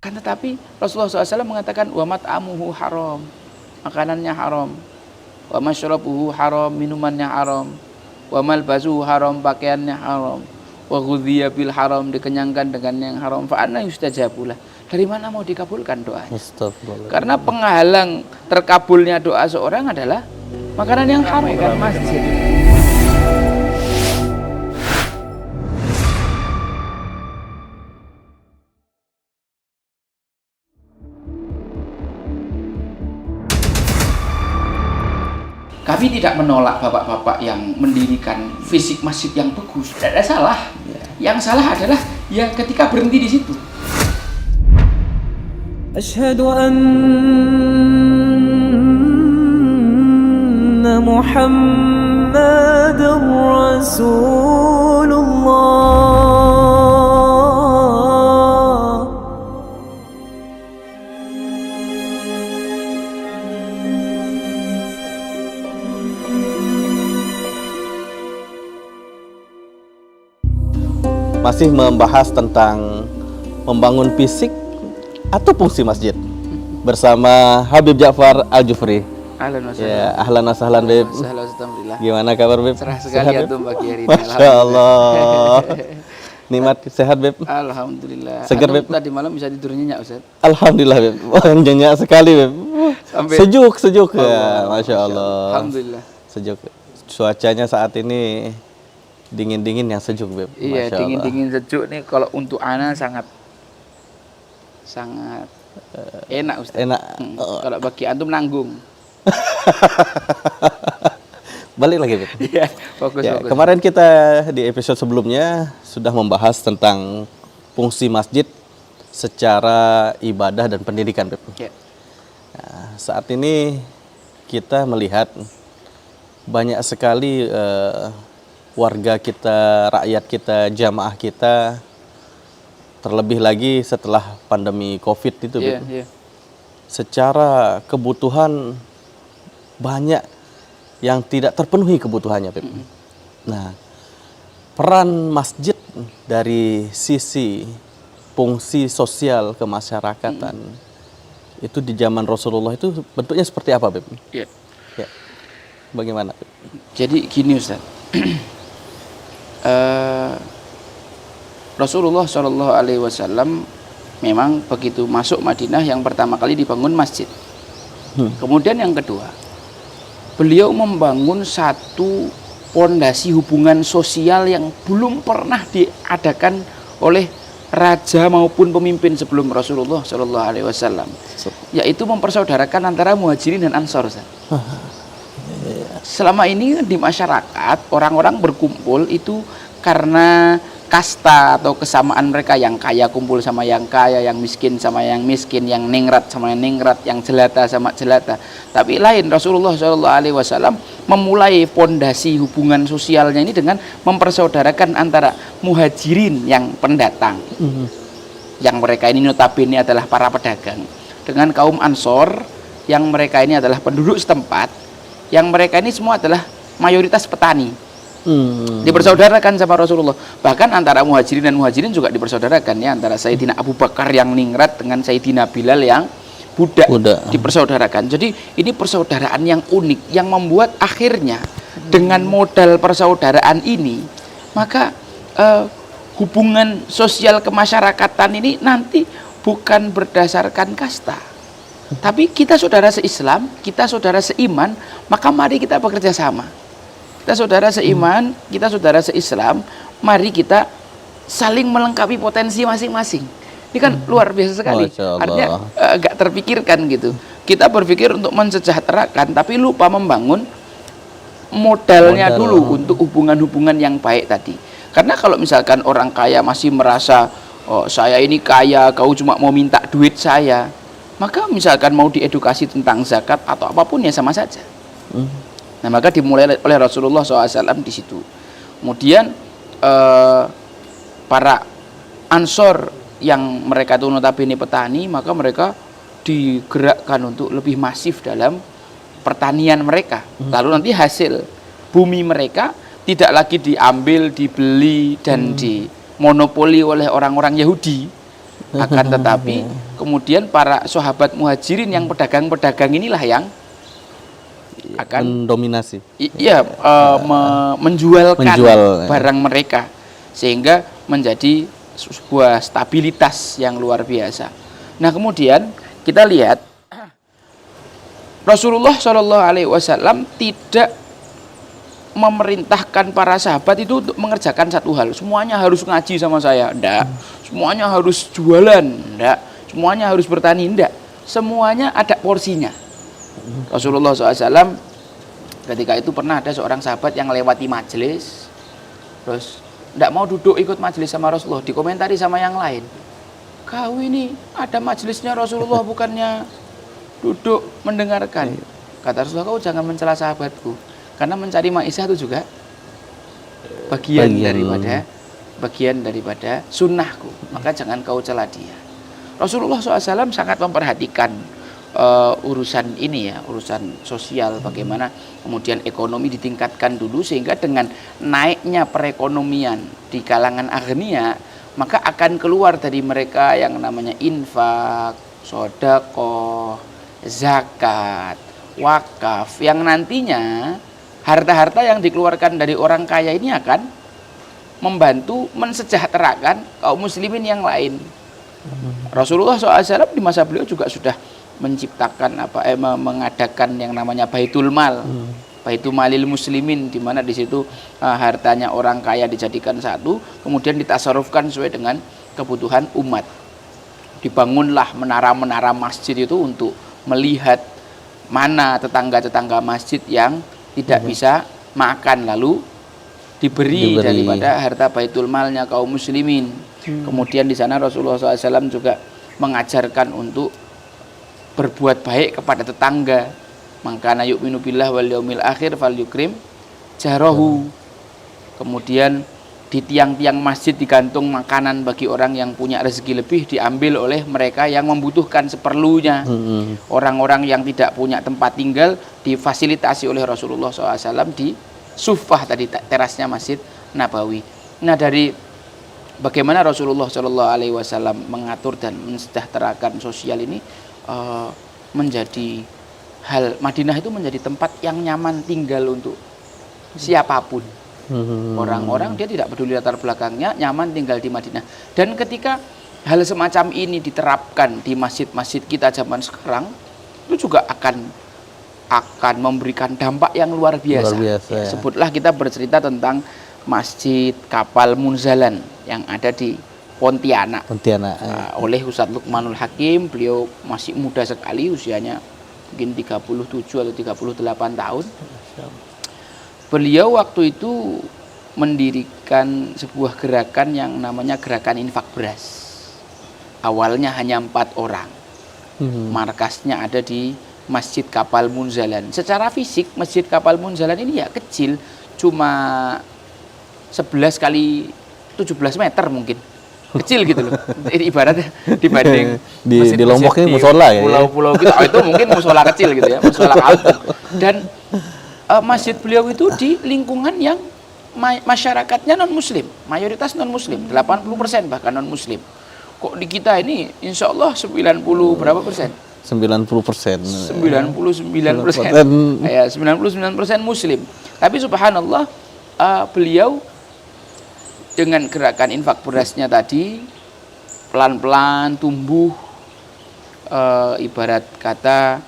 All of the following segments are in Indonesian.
Kan tetapi Rasulullah SAW mengatakan wa mat'amuhu haram, makanannya haram, wa masyrabuhu haram, minumannya haram, wa malbasuhu haram, pakaiannya haram, wa ghudhiya bil haram, dikenyangkan dengan yang haram, fa anna yustajabulah. Dari mana mau dikabulkan doanya? Karena penghalang terkabulnya doa seorang adalah makanan yang haram kan masjid. Kami tidak menolak bapak-bapak yang mendirikan fisik masjid yang bagus. Tidak ada salah. Yang salah adalah ya ketika berhenti di situ. Asyhadu anna Muhammadar Rasulullah. Masih membahas tentang membangun fisik atau fungsi masjid bersama Habib Ja'far Al-Jufri. Ahlan wa sahlan. Ya, ahlan wa sahlan, Beb. Alhamdulillah. Gimana kabar, Beb? Cerah sekali ya tuh pagi hari ini. Masya Allah. Nikmat sehat, Beb. Alhamdulillah. Segar, Beb. Tadi malam bisa tidur nyenyak, Ustaz. Alhamdulillah, Beb. Wah, nyenyak sekali, Beb. Sampai Sejuk ya, Masya Allah. Alhamdulillah. Sejuk. Cuacanya saat ini dingin-dingin yang sejuk, Beb. Iya, Masya dingin-dingin sejuk nih kalau untuk ana sangat enak, Ustaz. Enak. Kalau bagi antum nanggung. Balik lagi, Beb. Iya, fokus. Kemarin kita di episode sebelumnya sudah membahas tentang fungsi masjid secara ibadah dan pendidikan, Beb. Ya. Nah, saat ini kita melihat banyak sekali warga kita, rakyat kita, jamaah kita, terlebih lagi setelah pandemi COVID itu, Beb. Iya. Secara kebutuhan banyak yang tidak terpenuhi kebutuhannya, Beb. Nah, peran masjid dari sisi fungsi sosial kemasyarakatan itu di zaman Rasulullah itu bentuknya seperti apa, Beb? Iya. Ya. Bagaimana, Beb? Jadi gini, Ustaz. Rasulullah Shallallahu Alaihi Wasallam memang begitu masuk Madinah yang pertama kali dibangun masjid. Kemudian yang kedua, beliau membangun satu pondasi hubungan sosial yang belum pernah diadakan oleh raja maupun pemimpin sebelum Rasulullah Shallallahu Alaihi Wasallam, yaitu mempersaudarakan antara muhajirin dan ansor. Selama ini di masyarakat orang-orang berkumpul itu karena kasta atau kesamaan mereka, yang kaya kumpul sama yang kaya, yang miskin sama yang miskin, yang ningrat sama yang ningrat, yang jelata sama jelata. Tapi lain, Rasulullah SAW memulai pondasi hubungan sosialnya ini dengan mempersaudarakan antara muhajirin yang pendatang, yang mereka ini notabene adalah para pedagang, dengan kaum ansor yang mereka ini adalah penduduk setempat, yang mereka ini semua adalah mayoritas petani. Dipersaudarakan sama Rasulullah. Bahkan antara muhajirin dan muhajirin juga dipersaudarakan, ya, antara Sayyidina Abu Bakar yang ningrat dengan Sayyidina Bilal yang budak. Dipersaudarakan. Jadi ini persaudaraan yang unik yang membuat akhirnya dengan modal persaudaraan ini, maka hubungan sosial kemasyarakatan ini nanti bukan berdasarkan kasta, tapi kita saudara se-Islam, kita saudara seiman, maka mari kita bekerja sama. Kita saudara seiman, kita saudara se-Islam, mari kita saling melengkapi potensi masing-masing. Ini kan luar biasa sekali. Artinya gak terpikirkan gitu. Kita berpikir untuk mensejahterakan, tapi lupa membangun modalnya dulu untuk hubungan-hubungan yang baik tadi. Karena kalau misalkan orang kaya masih merasa, oh, saya ini kaya, kau cuma mau minta duit saya, maka misalkan mau diedukasi tentang zakat atau apapun ya sama saja. Nah, maka dimulai oleh Rasulullah SAW di situ. Kemudian para ansor yang mereka itu notabene petani, maka mereka digerakkan untuk lebih masif dalam pertanian mereka. Lalu nanti hasil bumi mereka tidak lagi diambil, dibeli dan dimonopoli oleh orang-orang Yahudi, akan tetapi kemudian para sahabat muhajirin yang pedagang-pedagang inilah yang akan mendominasi. menjualkan Menjual, ya. barang mereka sehingga menjadi sebuah stabilitas yang luar biasa. Nah, kemudian kita lihat Rasulullah Shallallahu Alaihi Wasallam tidak memerintahkan para sahabat itu untuk mengerjakan satu hal. Semuanya harus ngaji sama saya, enggak. Semuanya harus jualan, enggak. Semuanya harus bertani, enggak. Semuanya ada porsinya. Rasulullah SAW ketika itu pernah ada seorang sahabat yang lewati majelis, terus enggak mau duduk ikut majelis sama Rasulullah, dikomentari sama yang lain. Kau ini ada majelisnya Rasulullah bukannya duduk mendengarkan. Kata Rasulullah, kau jangan mencela sahabatku, karena mencari maisha itu juga bagian daripada sunnahku, maka jangan kau cela dia. Rasulullah SAW sangat memperhatikan urusan ini ya, urusan sosial, bagaimana kemudian ekonomi ditingkatkan dulu sehingga dengan naiknya perekonomian di kalangan aghnia, maka akan keluar dari mereka yang namanya infak, sedekah, zakat, wakaf, yang nantinya harta-harta yang dikeluarkan dari orang kaya ini akan membantu mensejahterakan kaum muslimin yang lain. Rasulullah SAW di masa beliau juga sudah menciptakan mengadakan yang namanya Baitul Mal, Baitul Malil Muslimin, di mana di situ hartanya orang kaya dijadikan satu, kemudian ditasarufkan sesuai dengan kebutuhan umat. Dibangunlah menara-menara masjid itu untuk melihat mana tetangga-tetangga masjid yang tidak bisa makan, lalu diberi daripada harta Baitul Malnya kaum muslimin. Kemudian di sana Rasulullah SAW juga mengajarkan untuk berbuat baik kepada tetangga. Mangkana yu'minu billah wal yaumil akhir falyukrim jarahu. Kemudian di tiang-tiang masjid digantung makanan bagi orang yang punya rezeki lebih, diambil oleh mereka yang membutuhkan seperlunya. Orang-orang yang tidak punya tempat tinggal difasilitasi oleh Rasulullah SAW di Suffah tadi, terasnya Masjid Nabawi. Nah, dari bagaimana Rasulullah SAW mengatur dan mensejahterakan sosial ini, menjadi hal Madinah itu menjadi tempat yang nyaman tinggal untuk siapapun. Orang-orang dia tidak peduli latar belakangnya, nyaman tinggal di Madinah. Dan ketika hal semacam ini diterapkan di masjid-masjid kita zaman sekarang, itu juga akan memberikan dampak yang luar biasa. Ya. Sebutlah kita bercerita tentang Masjid Kapal Munzalan yang ada di Pontianak. Oleh Ustadz Luqmanul Hakim, beliau masih muda sekali, usianya mungkin 37 atau 38 tahun. Beliau waktu itu mendirikan sebuah gerakan yang namanya gerakan infak beras. Awalnya hanya 4 orang. Markasnya ada di Masjid Kapal Munzalan. Secara fisik Masjid Kapal Munzalan ini ya kecil, cuma 11 kali 17 meter mungkin. Kecil gitu loh. Ini ibaratnya dibanding di Lombok ini musola ya. Pulau-pulau gitu. Itu mungkin musola kecil gitu ya, musola kampung. Dan masjid beliau itu di lingkungan yang masyarakatnya non muslim, mayoritas non muslim, 80% bahkan non muslim. Kok di kita ini insya Allah 90 berapa persen? 90%. 99%. Ya, 99% muslim. Tapi subhanallah, beliau dengan gerakan infak berasnya tadi pelan-pelan tumbuh, ibarat kata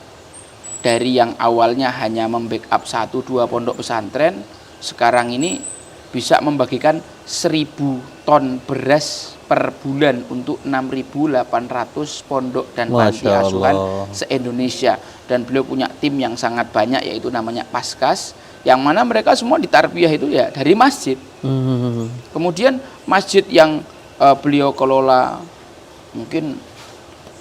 dari yang awalnya hanya membackup 1-2 pondok pesantren, sekarang ini bisa membagikan 1.000 ton beras per bulan untuk 6.800 pondok dan panti asuhan se-Indonesia. Dan beliau punya tim yang sangat banyak, yaitu namanya Paskas, yang mana mereka semua ditarbiyah itu ya dari masjid. Kemudian masjid yang beliau kelola mungkin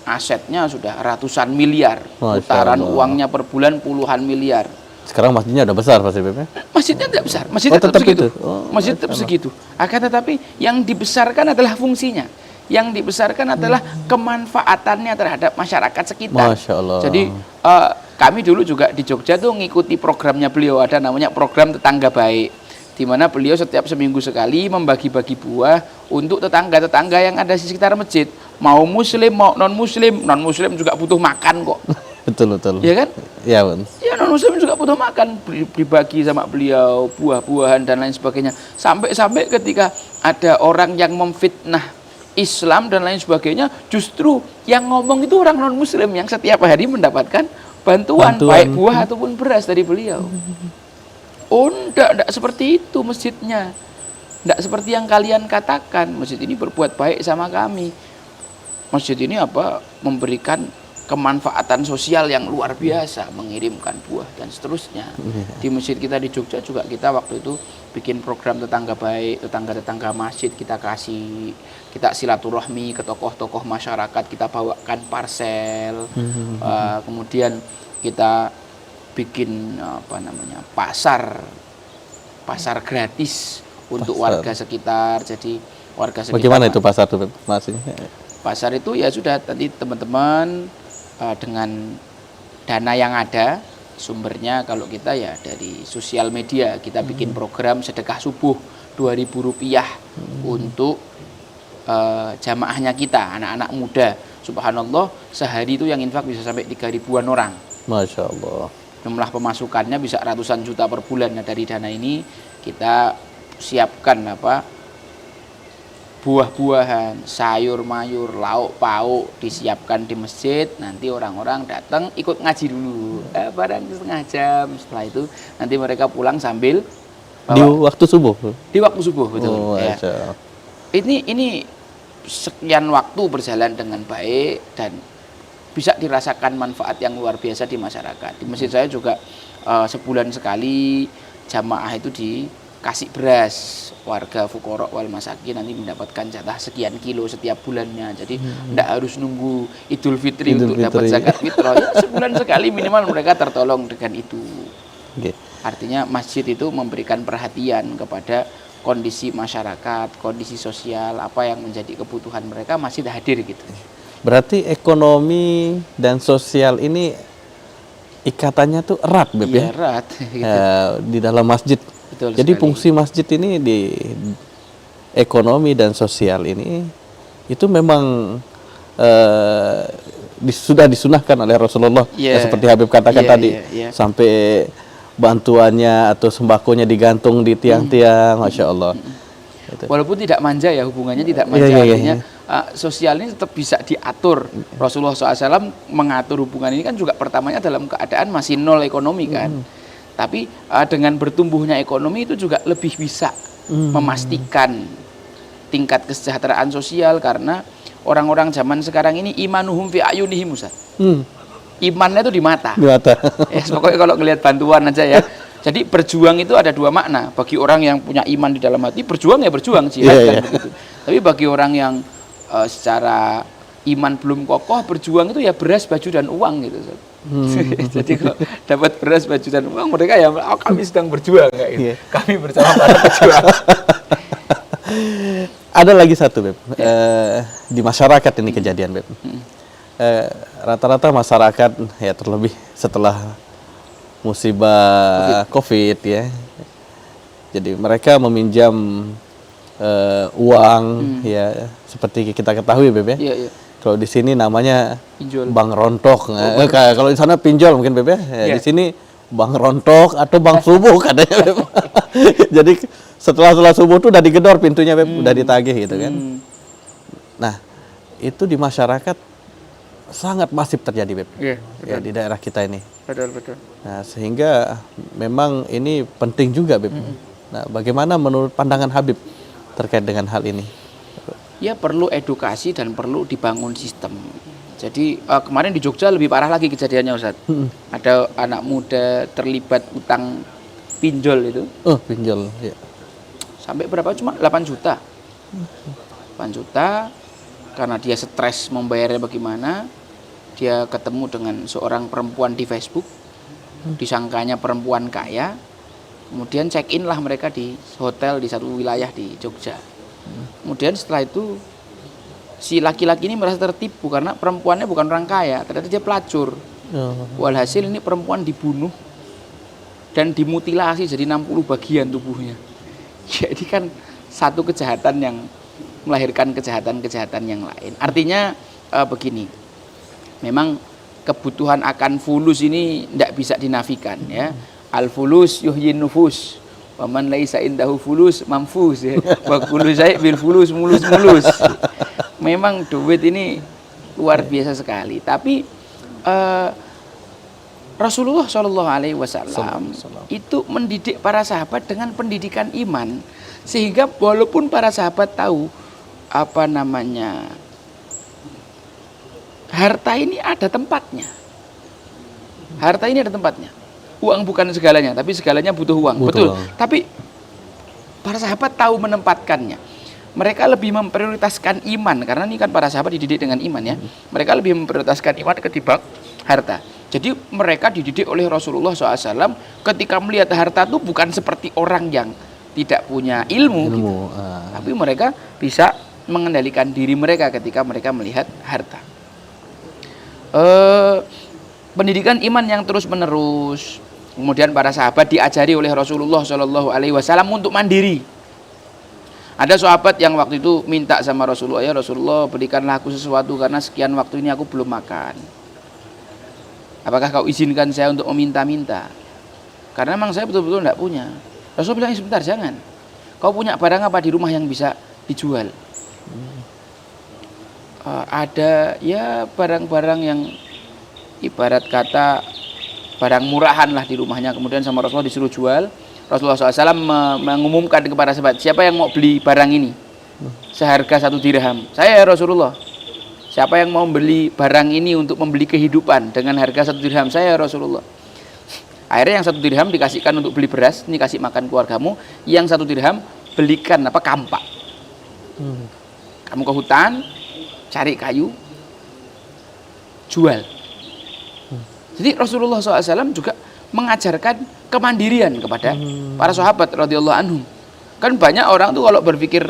asetnya sudah ratusan miliar, putaran uangnya per bulan puluhan miliar. Sekarang masjidnya udah besar Pak CBP? Masjidnya tidak besar, masjid tetap segitu. Masjid tetap segitu. Akan tetapi yang dibesarkan adalah fungsinya. Yang dibesarkan adalah kemanfaatannya terhadap masyarakat sekitar. Masya Allah. Jadi kami dulu juga di Jogja tuh ngikuti programnya beliau, ada namanya program Tetangga Baik, di mana beliau setiap seminggu sekali membagi-bagi buah untuk tetangga-tetangga yang ada di sekitar masjid. mau muslim mau non muslim juga butuh makan kok. Betul. Ya kan? Ya, Bun. Ya non muslim juga butuh makan, dibagi sama beliau buah-buahan dan lain sebagainya. Sampai ketika ada orang yang memfitnah Islam dan lain sebagainya, justru yang ngomong itu orang non muslim yang setiap hari mendapatkan bantuan. Baik buah ataupun beras dari beliau. Oh, enggak seperti itu masjidnya. Enggak seperti yang kalian katakan. Masjid ini berbuat baik sama kami. Masjid ini memberikan kemanfaatan sosial yang luar biasa, mengirimkan buah dan seterusnya. Di masjid kita di Jogja juga kita waktu itu bikin program tetangga baik, tetangga masjid kita silaturahmi ke tokoh-tokoh masyarakat, kita bawakan parsel, kemudian kita bikin pasar gratis untuk warga sekitar. Jadi warga sekitar. Bagaimana itu pasar itu, Mas? Pasar itu ya sudah tadi teman-teman dengan dana yang ada, sumbernya kalau kita ya dari sosial media, kita bikin program sedekah subuh Rp2.000 untuk jamaahnya kita, anak-anak muda. Subhanallah, sehari itu yang infak bisa sampai 3.000-an orang. Masya Allah. Jumlah pemasukannya bisa ratusan juta per bulan. Nah, dari dana ini kita siapkan buah-buahan, sayur mayur, lauk pauk disiapkan di masjid. Nanti orang-orang datang ikut ngaji dulu, barang setengah jam. Setelah itu nanti mereka pulang sambil di waktu subuh. Di waktu subuh, betul. Oh, ya. Ini sekian waktu berjalan dengan baik dan bisa dirasakan manfaat yang luar biasa di masyarakat. Di masjid saya juga sebulan sekali jamaah itu dikasih beras, warga fuqara wal masakin nanti mendapatkan jatah sekian kilo setiap bulannya. Jadi tidak harus nunggu Idul Fitri untuk dapat zakat fitrah. Ya, sebulan sekali minimal mereka tertolong dengan itu. Okay. Artinya masjid itu memberikan perhatian kepada kondisi masyarakat, kondisi sosial, apa yang menjadi kebutuhan mereka, masjid hadir gitu. Berarti ekonomi dan sosial ini ikatannya tuh erat, Beb, ya? Erat. Gitu. Di dalam masjid. Betul Jadi sekali. fungsi masjid ini di ekonomi dan sosial ini itu memang sudah disunahkan oleh Rasulullah. Ya, seperti Habib katakan tadi, sampai bantuannya atau sembakonya digantung di tiang-tiang, Masya Allah. Walaupun tidak manja ya, hubungannya tidak manja, artinya sosial ini tetap bisa diatur. Rasulullah SAW mengatur hubungan ini kan juga pertamanya dalam keadaan masih nol ekonomi kan. Tapi dengan bertumbuhnya ekonomi itu juga lebih bisa memastikan tingkat kesejahteraan sosial, karena orang-orang zaman sekarang ini imanuhum fi ayunihim, Ustaz. Imannya itu di mata. Di mata. Pokoknya kalau ngelihat bantuan aja ya. Jadi berjuang itu ada dua makna. Bagi orang yang punya iman di dalam hati, berjuang ya berjuang, jihad kan begitu. Tapi bagi orang yang secara iman belum kokoh, berjuang itu ya beras, baju dan uang gitu. Jadi kalau dapat beras, baju dan uang, mereka ya kami sedang berjuang kayak gitu. Kami bersama para pejuang. Ada lagi satu, Beb. Di masyarakat ini kejadian, Beb. Rata-rata masyarakat ya, terlebih setelah musibah COVID ya. Jadi mereka meminjam uang ya, seperti kita ketahui, Beb, ya. Kalau di sini namanya pinjol, Bang Rontok. Kalau di sana pinjol mungkin, Beb, ya. Di sini Bang Rontok atau Bang Subuh katanya, Beb. Jadi setelah subuh tuh udah digedor pintunya, Beb, udah ditagih gitu kan. Nah, itu di masyarakat sangat masif terjadi, Beb. Ya, di daerah kita ini. Betul. Nah, sehingga memang ini penting juga, Beb. Nah, bagaimana menurut pandangan Habib terkait dengan hal ini? Ya, perlu edukasi dan perlu dibangun sistem. Jadi kemarin di Jogja lebih parah lagi kejadiannya, Ustaz. Ada anak muda terlibat utang pinjol itu. Pinjol, ya. Sampai berapa? Cuma 8 juta. 8 juta karena dia stres membayarnya bagaimana. Dia ketemu dengan seorang perempuan di Facebook. Disangkanya perempuan kaya. Kemudian check-in lah mereka di hotel di satu wilayah di Jogja. Kemudian setelah itu si laki-laki ini merasa tertipu karena perempuannya bukan orang kaya, ternyata dia pelacur. Walhasil ini perempuan dibunuh dan dimutilasi jadi 60 bagian tubuhnya. Jadi kan satu kejahatan yang melahirkan kejahatan-kejahatan yang lain. Artinya begini, memang kebutuhan akan fulus ini tidak bisa dinafikan ya. Al-fulus yuhyin nufus. Wa man laisa indahu fulus mamfus ya. Wa kullu syai' bil fulus mulus-mulus. Memang duit ini luar biasa sekali. Tapi Rasulullah Shallallahu Alaihi Wasallam itu mendidik para sahabat dengan pendidikan iman, sehingga walaupun para sahabat tahu apa namanya harta ini ada tempatnya, harta ini ada tempatnya. Uang bukan segalanya, tapi segalanya butuh uang. Betul. Tapi para sahabat tahu menempatkannya. Mereka lebih memprioritaskan iman, karena ini kan para sahabat dididik dengan iman ya. Mereka lebih memprioritaskan iman ketimbang harta. Jadi mereka dididik oleh Rasulullah SAW ketika melihat harta itu bukan seperti orang yang tidak punya ilmu gitu. Tapi mereka bisa mengendalikan diri mereka ketika mereka melihat harta. Pendidikan iman yang terus menerus. Kemudian para sahabat diajari oleh Rasulullah SAW untuk mandiri. Ada sahabat yang waktu itu minta sama Rasulullah, ya Rasulullah berikanlah aku sesuatu karena sekian waktu ini aku belum makan. Apakah kau izinkan saya untuk meminta-minta? Karena memang saya betul-betul tidak punya. Rasul bilang, sebentar, jangan. Kau punya barang apa di rumah yang bisa dijual? Ada ya barang-barang yang ibarat kata barang murahan lah di rumahnya. Kemudian sama Rasulullah disuruh jual. Rasulullah SAW mengumumkan kepada sahabat, siapa yang mau beli barang ini? Seharga 1 dirham. Saya ya Rasulullah. Siapa yang mau beli barang ini untuk membeli kehidupan dengan harga 1 dirham? Saya Rasulullah. Akhirnya yang 1 dirham dikasihkan untuk beli beras, ini kasih makan keluargamu. Yang 1 dirham belikan kampak. Kamu ke hutan, cari kayu, jual. Jadi Rasulullah SAW juga mengajarkan kemandirian kepada para sahabat radhiyallahu anhum. Kan banyak orang tuh kalau berpikir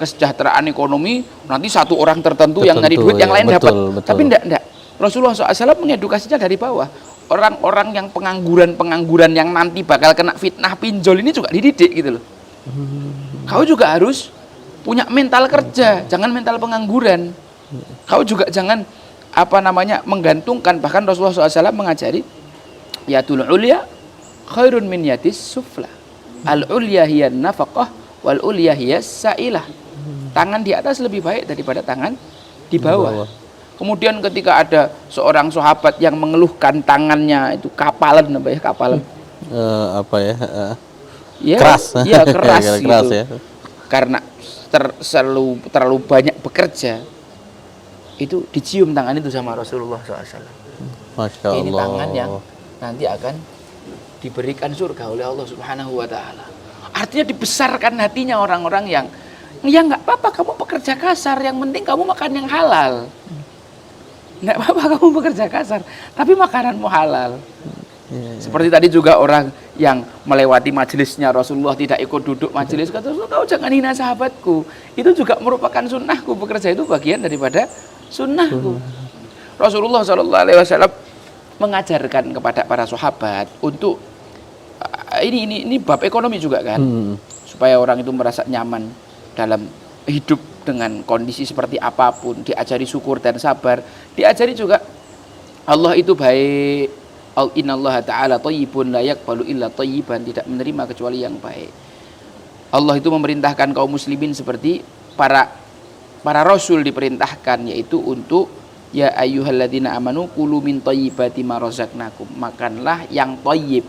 kesejahteraan ekonomi nanti satu orang tertentu yang nyari duit, yang lain dapat. Tapi enggak. Rasulullah SAW mengedukasinya dari bawah. Orang-orang yang pengangguran yang nanti bakal kena fitnah pinjol ini juga dididik gitu loh. Kau juga harus punya mental kerja, jangan mental pengangguran. Kau juga jangan menggantungkan. Bahkan Rasulullah SAW mengajari yatul ulya khairun min yatis sufla. Al-ulya hiya nafaqah wal ulya hiya sa'ilah. Tangan di atas lebih baik daripada tangan di bawah. Kemudian ketika ada seorang sahabat yang mengeluhkan tangannya itu kapalan keras. Ya, keras gitu. Ya. Karena terlalu banyak bekerja. Itu dicium tangan itu sama Rasulullah SAW. Masya Allah. Ini tangan yang nanti akan diberikan surga oleh Allah Subhanahu wa Ta'ala. Artinya dibesarkan hatinya orang-orang yang ya nggak apa-apa kamu bekerja kasar, yang penting kamu makan yang halal. Nggak apa-apa kamu bekerja kasar, tapi makananmu halal. Seperti tadi juga orang yang melewati majelisnya Rasulullah tidak ikut duduk majelis, kata Rasulullah, kau jangan hina sahabatku. Itu juga merupakan sunnahku, bekerja itu bagian daripada sunnahku. Rasulullah SAW mengajarkan kepada para sahabat untuk ini bab ekonomi juga kan, supaya orang itu merasa nyaman dalam hidup dengan kondisi seperti apapun, diajari syukur dan sabar, diajari juga Allah itu baik. Innallaha ta'ala thayyibun la yaqbalu illa thayyiban, tidak menerima kecuali yang baik. Allah itu memerintahkan kaum muslimin seperti para rasul diperintahkan, yaitu untuk ya ayyuhalladzina amanu kulu min thayyibati ma razaqnakum, makanlah yang thayyib.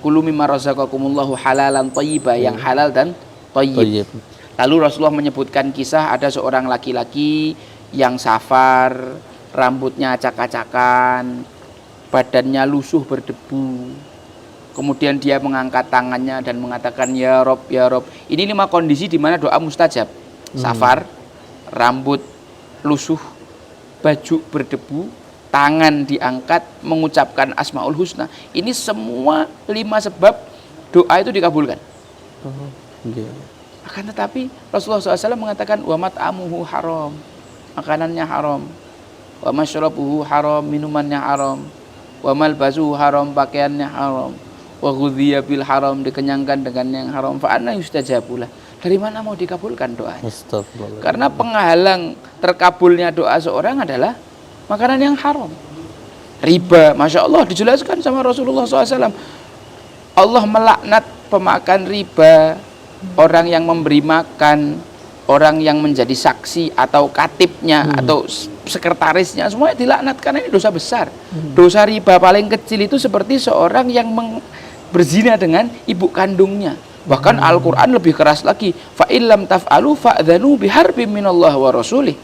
Kulu mimma razaqakumullahu halalan thayyiba, yang halal dan thayyib. Lalu Rasulullah menyebutkan kisah ada seorang laki-laki yang safar, rambutnya acak-acakan, badannya lusuh berdebu. Kemudian dia mengangkat tangannya dan mengatakan ya Rob, ya Rob. Ini 5 kondisi di mana doa mustajab. Safar, rambut lusuh, baju berdebu, tangan diangkat, mengucapkan Asmaul Husna. Ini semua 5 sebab doa itu dikabulkan. Akan tetapi Rasulullah SAW mengatakan wa mat'amuhu haram, makanannya haram, wa masyrabuhu haram, minumannya haram, wa malbasuhu haram, pakaiannya haram, wa ghudhiya bil haram, dikenyangkan dengan yang haram, fa anna yustajabulah. dari mana mau dikabulkan doanya? Astagfirullah. Karena penghalang terkabulnya doa seorang adalah makanan yang haram. Riba, Masya Allah dijelaskan sama Rasulullah SAW. Allah melaknat pemakan riba, orang yang memberi makan, orang yang menjadi saksi atau katibnya atau sekretarisnya, semuanya dilaknat karena ini dosa besar. Dosa riba paling kecil itu seperti seorang yang berzina dengan ibu kandungnya. Bahkan Al-Quran lebih keras lagi. Fa illam taf'alu fa'dhanu biharbim minallah wa rasulih.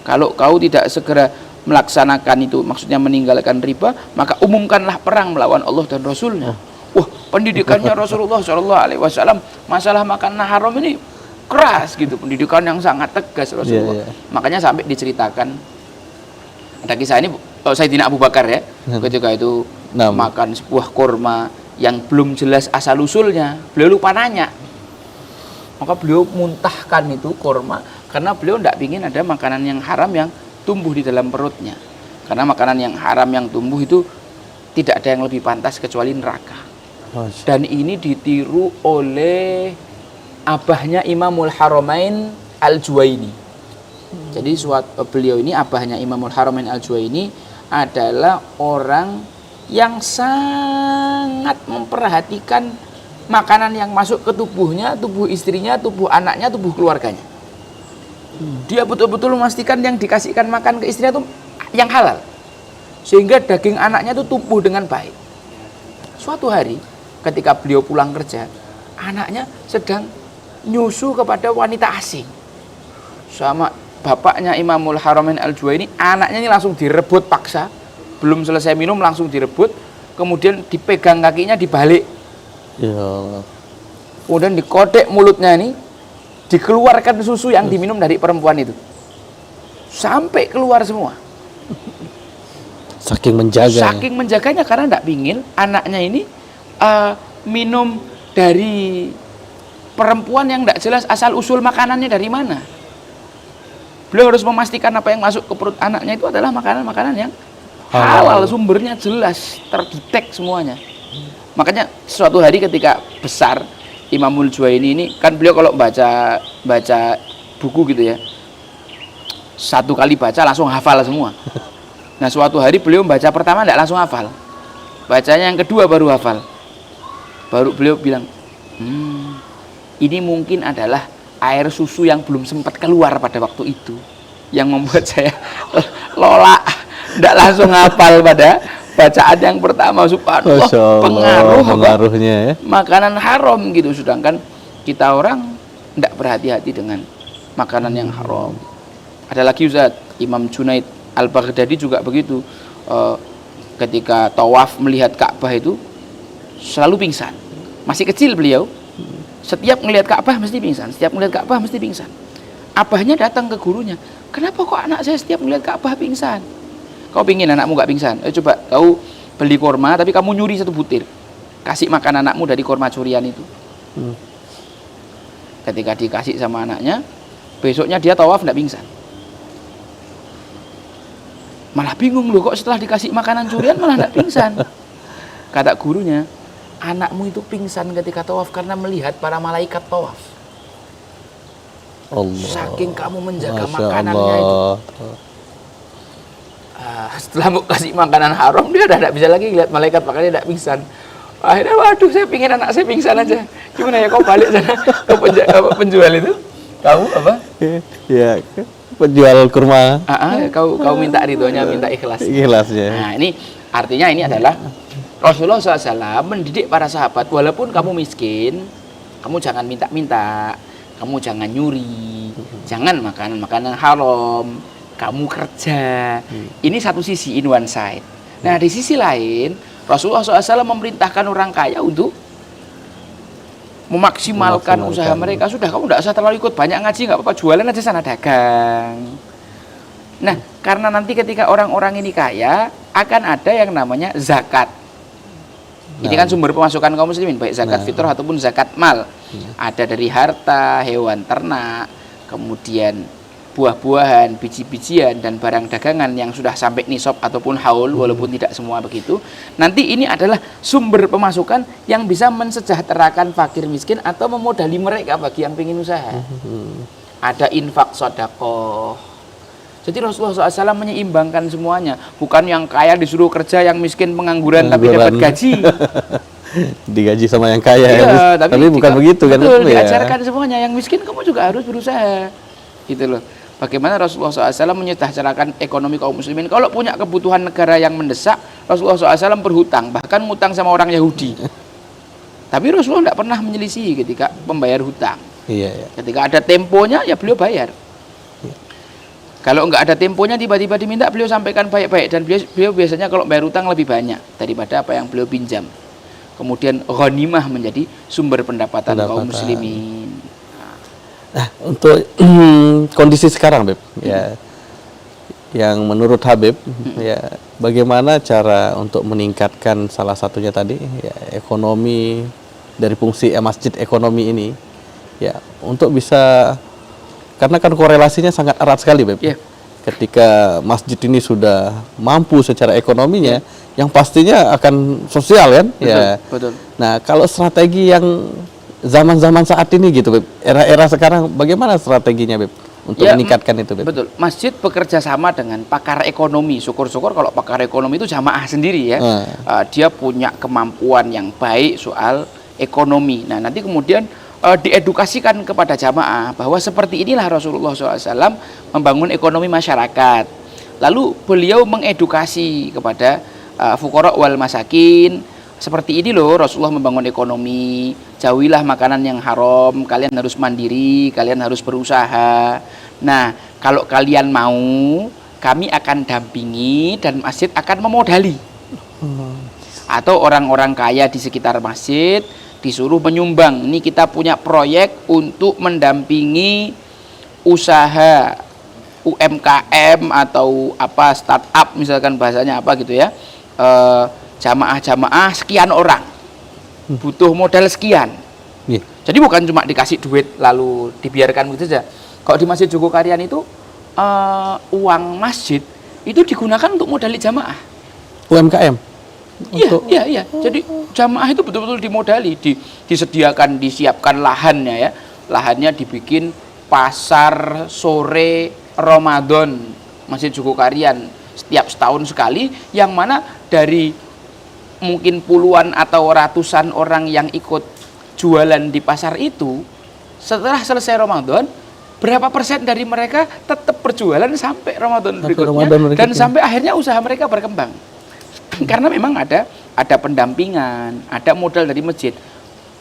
Kalau kau tidak segera melaksanakan itu, maksudnya meninggalkan riba, maka umumkanlah perang melawan Allah dan Rasulnya. Wah, pendidikannya Rasulullah SAW masalah makanan haram ini keras gitu, pendidikan yang sangat tegas Rasulullah. Makanya sampai diceritakan ada kisah ini Sayyidina Abu Bakar ya, ketika itu makan sebuah kurma yang belum jelas asal usulnya, beliau lupa nanya, maka beliau muntahkan itu kurma karena beliau tidak ingin ada makanan yang haram yang tumbuh di dalam perutnya, karena makanan yang haram yang tumbuh itu tidak ada yang lebih pantas kecuali neraka. Dan ini ditiru oleh abahnya Imamul Haramain Al-Juwaini. Jadi beliau ini abahnya Imamul Haramain Al-Juwaini adalah orang yang sangat memperhatikan makanan yang masuk ke tubuhnya, tubuh istrinya, tubuh anaknya, tubuh keluarganya. Dia betul-betul memastikan yang dikasihkan makan ke istrinya itu yang halal, sehingga daging anaknya itu tumbuh dengan baik. Suatu hari ketika beliau pulang kerja, anaknya sedang nyusu kepada wanita asing. Sama bapaknya Imamul Haramain Al-Juwaini, anaknya ini langsung direbut paksa, belum selesai minum langsung direbut, kemudian dipegang kakinya dibalik, Ya Allah. kemudian dikodek mulutnya ini, dikeluarkan susu yang diminum dari perempuan itu sampai keluar semua. Saking menjaga. Saking menjaganya karena tidak ingin anaknya ini minum dari perempuan yang tidak jelas asal usul makanannya dari mana. Beliau harus memastikan apa yang masuk ke perut anaknya itu adalah makanan-makanan yang halal, sumbernya jelas, terdetek semuanya. Makanya suatu hari ketika besar Imamul Juwaini ini, kan beliau kalau baca buku gitu ya, satu kali baca langsung hafal semua. Nah suatu hari beliau baca pertama tidak langsung hafal, bacanya yang kedua baru hafal. Baru beliau bilang, ini mungkin adalah air susu yang belum sempat keluar pada waktu itu yang membuat saya lola, tidak langsung hafal pada bacaan yang pertama. Subhanallah, pengaruhnya ya. Makanan haram gitu, sedangkan kita orang tidak berhati-hati dengan makanan yang haram. Ada lagi Ustaz, Imam Junaid Al-Baghdadi juga begitu, ketika tawaf melihat Ka'bah itu selalu pingsan. Masih kecil beliau, setiap melihat Ka'bah mesti pingsan, setiap melihat Ka'bah mesti pingsan. Abahnya datang ke gurunya, kenapa kok anak saya setiap melihat Ka'bah pingsan? Kau pingin anakmu gak pingsan? Coba kau beli korma tapi kamu nyuri satu butir, kasih makan anakmu dari korma curian itu. Ketika dikasih sama anaknya, besoknya dia tawaf tidak pingsan, malah bingung loh, kok setelah dikasih makanan curian malah tidak pingsan. Kata gurunya, anakmu itu pingsan ketika tawaf karena melihat para malaikat tawaf. Allah. Saking kamu menjaga makanannya itu. Setelah mau kasih makanan haram, dia udah tidak bisa lagi lihat malaikat, makanya tidak pingsan. Akhirnya waduh, saya pingin anak saya pingsan aja. Gimana ya, kau balik sana ke penjual itu, kau apa? Ya, penjual kurma. Kau minta ridhonya, minta ikhlas. Ikhlasnya. Nah ini artinya ini adalah Rasulullah SAW mendidik para sahabat, walaupun kamu miskin, kamu jangan minta-minta, kamu jangan nyuri, jangan makanan haram, kamu kerja. Ini satu sisi, in one side. Nah di sisi lain, Rasulullah SAW memerintahkan orang kaya untuk memaksimalkan usaha mereka. Sudah, kamu tidak usah terlalu ikut banyak ngaji, nggak apa-apa, jualan aja sana, dagang. Nah karena nanti ketika orang-orang ini kaya, akan ada yang namanya zakat. Ini kan sumber pemasukan kaum muslimin, baik zakat fitrah ataupun zakat mal. Ada dari harta, hewan ternak, kemudian buah-buahan, biji-bijian dan barang dagangan yang sudah sampai nisab ataupun haul, walaupun tidak semua begitu, nanti ini adalah sumber pemasukan yang bisa mensejahterakan fakir miskin atau memodali mereka bagi yang ingin usaha. Ada infak sedekah. Jadi Rasulullah SAW menyeimbangkan semuanya, bukan yang kaya disuruh kerja, yang miskin pengangguran tapi dapat gaji. Digaji sama yang kaya, Iya, tapi bukan begitu kan? Betul, diajarkan semuanya, yang miskin kamu juga harus berusaha. Gitu loh. Bagaimana Rasulullah SAW menyejahterakan ekonomi kaum muslimin. Kalau punya kebutuhan negara yang mendesak, Rasulullah SAW berhutang, bahkan ngutang sama orang Yahudi. Tapi Rasulullah tidak pernah menyelisihi ketika membayar hutang. Iya, iya. Ketika ada temponya, ya beliau bayar. Kalau nggak ada temponya, tiba-tiba diminta, beliau sampaikan baik-baik. Dan beliau biasanya kalau bayar hutang lebih banyak daripada apa yang beliau pinjam. Kemudian ghanimah menjadi sumber pendapatan kaum muslimin. Nah, untuk kondisi sekarang, Beb, ya, yang menurut Habib, ya, bagaimana cara untuk meningkatkan salah satunya tadi, ya, ekonomi dari fungsi masjid ekonomi ini, ya, untuk bisa, karena kan korelasinya sangat erat sekali, Beb. Yeah. Ketika masjid ini sudah mampu secara ekonominya, yang pastinya akan sosial kan, Betul, ya. betul. Nah, kalau strategi yang zaman-zaman saat ini gitu, Beb, era-era sekarang, bagaimana strateginya, Beb, untuk meningkatkan itu, Beb? Betul. Masjid bekerja sama dengan pakar ekonomi. Syukur-syukur kalau pakar ekonomi itu jamaah sendiri ya. Dia punya kemampuan yang baik soal ekonomi. Nah, nanti kemudian diedukasikan kepada jamaah bahwa seperti inilah Rasulullah SAW membangun ekonomi masyarakat. Lalu beliau mengedukasi kepada fuqara wal masakin, seperti ini loh Rasulullah membangun ekonomi, jauhilah makanan yang haram, kalian harus mandiri, kalian harus berusaha. Nah, kalau kalian mau, kami akan dampingi dan masjid akan memodali. Atau orang-orang kaya di sekitar masjid disuruh menyumbang. Ini kita punya proyek untuk mendampingi usaha UMKM atau apa startup misalkan bahasanya apa gitu ya. Jamaah-jamaah sekian orang butuh modal sekian. Jadi bukan cuma dikasih duit lalu dibiarkan begitu saja. Kalau di Masjid Jogokarian itu uang masjid itu digunakan untuk modali jamaah UMKM. Iya. Jadi jamaah itu betul-betul dimodali, disediakan, disiapkan lahannya ya. Lahannya dibikin pasar sore Ramadan Masjid Jogokarian setiap setahun sekali, yang mana dari mungkin puluhan atau ratusan orang yang ikut jualan di pasar itu, setelah selesai Ramadan, berapa persen dari mereka tetap berjualan sampai Ramadan berikutnya, dan sampai akhirnya usaha mereka berkembang. Karena memang ada pendampingan, ada modal dari masjid.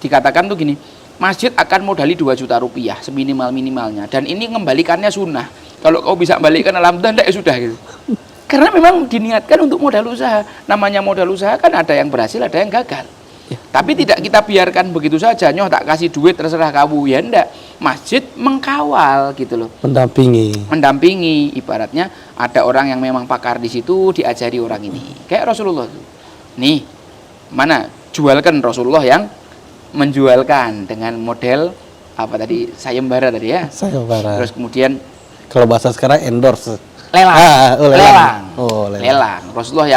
Dikatakan tuh gini, masjid akan modali 2 juta rupiah seminimal-minimalnya, dan ini mengembalikannya sunnah. Kalau kau bisa balikkan alhamdulillah, ya sudah gitu. Karena memang diniatkan untuk modal usaha. Namanya modal usaha kan ada yang berhasil, ada yang gagal. Tapi tidak kita biarkan begitu saja, nyoh tak kasih duit terserah kamu, ya enggak. Masjid mengkawal gitu loh. Mendampingi, ibaratnya ada orang yang memang pakar di situ, diajari orang ini. Kayak Rasulullah tuh. Nih, mana jualkan Rasulullah yang menjualkan dengan model apa tadi, sayembara tadi ya. Sayembara. Terus kemudian kalau bahasa sekarang endorse. Lelang. Rasulullah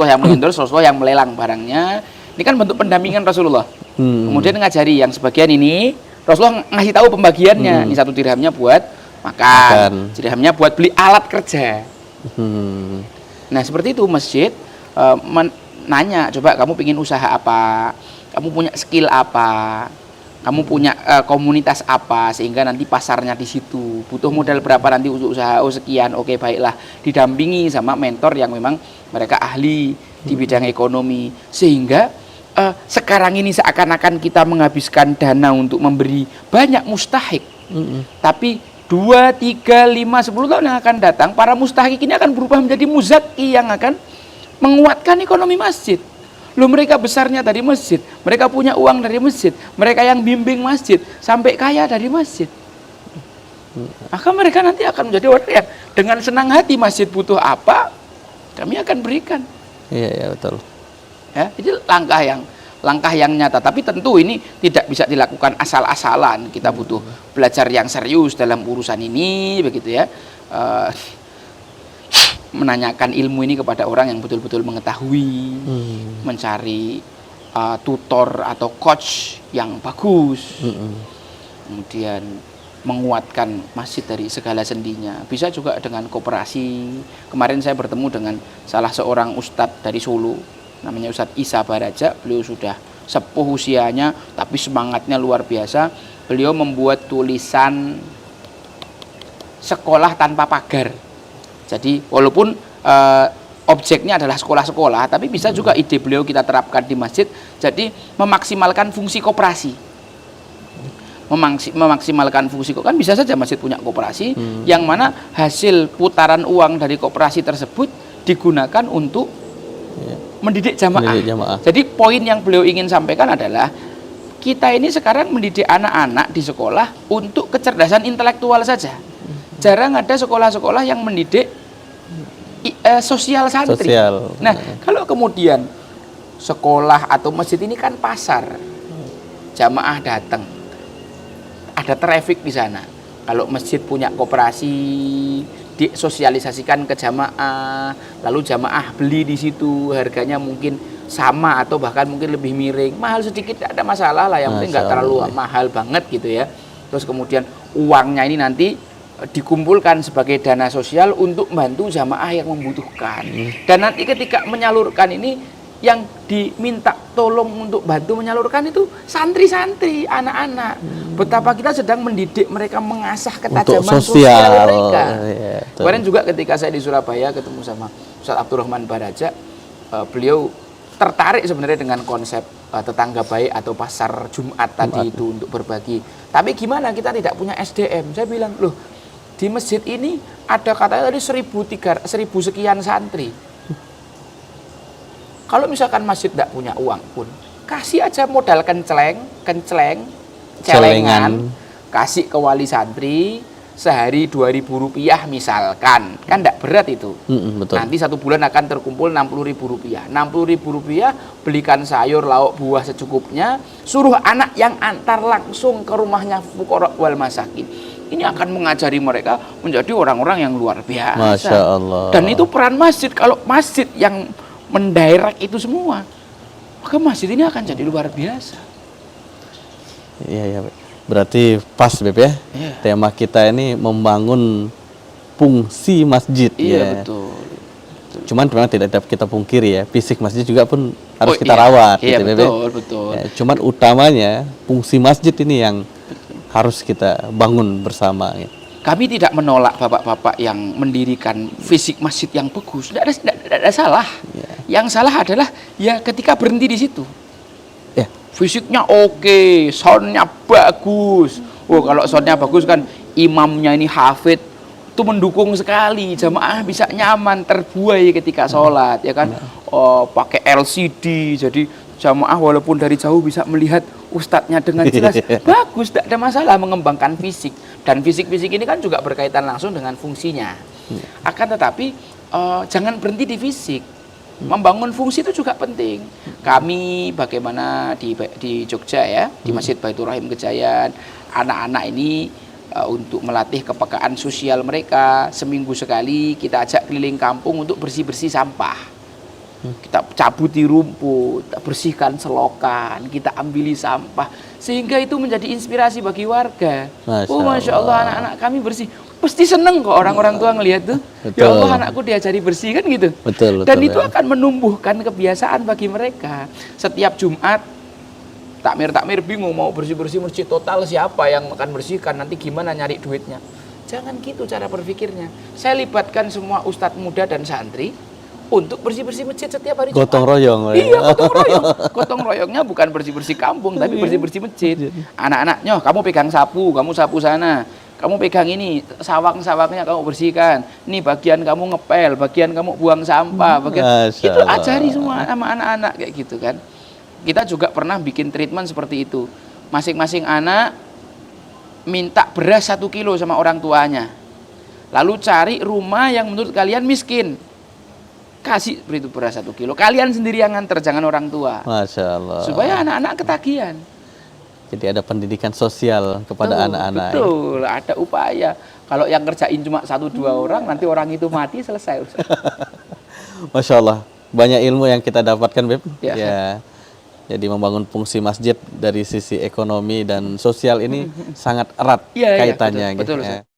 yang mengendorse, Rasulullah yang melelang barangnya. Ini kan bentuk pendampingan Rasulullah. Kemudian ngajari yang sebagian ini, Rasulullah ngasih tahu pembagiannya. Ini 1 dirhamnya buat makan, dirhamnya buat beli alat kerja. Nah, seperti itu masjid nanya, coba kamu ingin usaha apa? Kamu punya skill apa? Kamu punya komunitas apa, sehingga nanti pasarnya di situ. Butuh modal berapa nanti untuk usaha? Oh sekian, oke baiklah. Didampingi sama mentor yang memang mereka ahli di bidang ekonomi. Sehingga sekarang ini seakan-akan kita menghabiskan dana untuk memberi banyak mustahik. Tapi 2, 3, 5, 10 tahun yang akan datang, para mustahik ini akan berubah menjadi muzaki yang akan menguatkan ekonomi masjid. Loh, mereka besarnya dari masjid, mereka punya uang dari masjid, mereka yang bimbing masjid sampai kaya dari masjid. Maka mereka nanti akan menjadi orang yang dengan senang hati, masjid butuh apa, kami akan berikan. Iya betul. Ya, itu langkah yang langkah yang nyata. Tapi tentu ini tidak bisa dilakukan asal-asalan. Kita butuh belajar yang serius dalam urusan ini, begitu ya. Menanyakan ilmu ini kepada orang yang betul-betul mengetahui, mencari tutor atau coach yang bagus, kemudian menguatkan masjid dari segala sendinya. Bisa juga dengan koperasi. Kemarin saya bertemu dengan salah seorang ustadz dari Solo, namanya Ustadz Isa Baraja. Beliau sudah sepuh usianya, tapi semangatnya luar biasa. Beliau membuat tulisan sekolah tanpa pagar. Jadi walaupun objeknya adalah sekolah-sekolah, tapi bisa juga ide beliau kita terapkan di masjid. Jadi memaksimalkan fungsi koperasi. Memaksimalkan fungsi, kan bisa saja masjid punya koperasi yang mana hasil putaran uang dari koperasi tersebut digunakan untuk mendidik jamaah. Jadi poin yang beliau ingin sampaikan adalah kita ini sekarang mendidik anak-anak di sekolah untuk kecerdasan intelektual saja. Jarang ada sekolah-sekolah yang mendidik sosial santri. Nah, kalau kemudian sekolah atau masjid ini kan pasar, jamaah datang, ada traffic di sana. Kalau masjid punya koperasi, disosialisasikan ke jamaah, lalu jamaah beli di situ, harganya mungkin sama atau bahkan mungkin lebih miring, mahal sedikit tidak ada masalah lah, yang penting nggak terlalu mahal banget gitu ya. Terus kemudian uangnya ini nanti dikumpulkan sebagai dana sosial untuk membantu jamaah yang membutuhkan. Dan nanti ketika menyalurkan ini, yang diminta tolong untuk bantu menyalurkan itu santri-santri, anak-anak. Betapa kita sedang mendidik mereka, mengasah ketajaman sosial mereka. Kemarin juga ketika saya di Surabaya ketemu sama Ustadz Abdurrahman Baraja, beliau tertarik sebenarnya dengan konsep tetangga baik atau pasar Jumat tadi itu untuk berbagi. Tapi gimana kita tidak punya SDM? Saya bilang, loh, di masjid ini ada katanya tadi 1.000 sekian santri. Kalau misalkan masjid tidak punya uang pun, kasih aja modal celengan, kasih ke wali santri, sehari 2.000 rupiah misalkan, kan tidak berat itu. Betul. Nanti 1 bulan akan terkumpul 60.000 rupiah. 60.000 rupiah belikan sayur, lauk, buah secukupnya, suruh anak yang antar langsung ke rumahnya fuqara wal masakin. Ini akan mengajari mereka menjadi orang-orang yang luar biasa. Masya Allah. Dan itu peran masjid. Kalau masjid yang mendirect itu semua, maka masjid ini akan jadi luar biasa. Iya. Berarti pas Beb ya. Tema kita ini membangun fungsi masjid. Iya, betul. Cuman memang tidak dapat kita pungkiri ya, fisik masjid juga pun harus kita rawat. Iya, gitu, betul. Ya, cuman utamanya fungsi masjid ini yang harus kita bangun bersama. Kami tidak menolak bapak-bapak yang mendirikan fisik masjid yang bagus. Tidak ada salah. Yang salah adalah ya ketika berhenti di situ. Fisiknya oke, soundnya bagus. Kalau soundnya bagus kan imamnya ini hafid, itu mendukung sekali, jamaah bisa nyaman, terbuai ketika sholat, ya kan. Pakai LCD, jadi jamaah walaupun dari jauh bisa melihat ustadznya dengan jelas. Bagus, tidak ada masalah mengembangkan fisik. Dan fisik-fisik ini kan juga berkaitan langsung dengan fungsinya. Akan tetapi jangan berhenti di fisik. Membangun fungsi itu juga penting. Kami bagaimana di Jogja ya, di Masjid Baitur Rahim Kejayan, anak-anak ini untuk melatih kepekaan sosial mereka, seminggu sekali kita ajak keliling kampung untuk bersih-bersih sampah. Kita cabuti rumput, kita bersihkan selokan, kita ambili sampah, sehingga itu menjadi inspirasi bagi warga. Masya Allah, anak-anak kami bersih. Pasti seneng kok orang-orang tua ngelihat tuh. Betul. Ya Allah, anakku diajari bersih, kan gitu. Betul, dan itu akan menumbuhkan kebiasaan bagi mereka. Setiap Jumat takmir bingung mau bersih-bersih masjid total, siapa yang akan bersihkan, nanti gimana nyari duitnya. Jangan gitu cara berpikirnya. Saya libatkan semua ustadz muda dan santri untuk bersih-bersih masjid setiap hari Jumat. Gotong royong. Iya, gotong royong. Gotong royongnya bukan bersih-bersih kampung, tapi bersih-bersih masjid. Anak-anaknya, kamu pegang sapu, kamu sapu sana. Kamu pegang ini, sawang-sawangnya kamu bersihkan. Ini bagian kamu ngepel, bagian kamu buang sampah, itu ajari semua sama anak-anak kayak gitu kan. Kita juga pernah bikin treatment seperti itu. Masing-masing anak minta beras 1 kilo sama orang tuanya. Lalu cari rumah yang menurut kalian miskin. kasih itu beras 1 kilo. Kalian sendiri yang nganter, jangan orang tua. Masya Allah. Supaya anak-anak ketagihan. Jadi ada pendidikan sosial kepada anak-anak. Betul, ada upaya. Kalau yang kerjain cuma 1-2 orang, nanti orang itu mati, selesai. Masya Allah, banyak ilmu yang kita dapatkan, Beb. Ya. Ya. Jadi membangun fungsi masjid dari sisi ekonomi dan sosial ini sangat erat kaitannya. Betul, gitu. betul.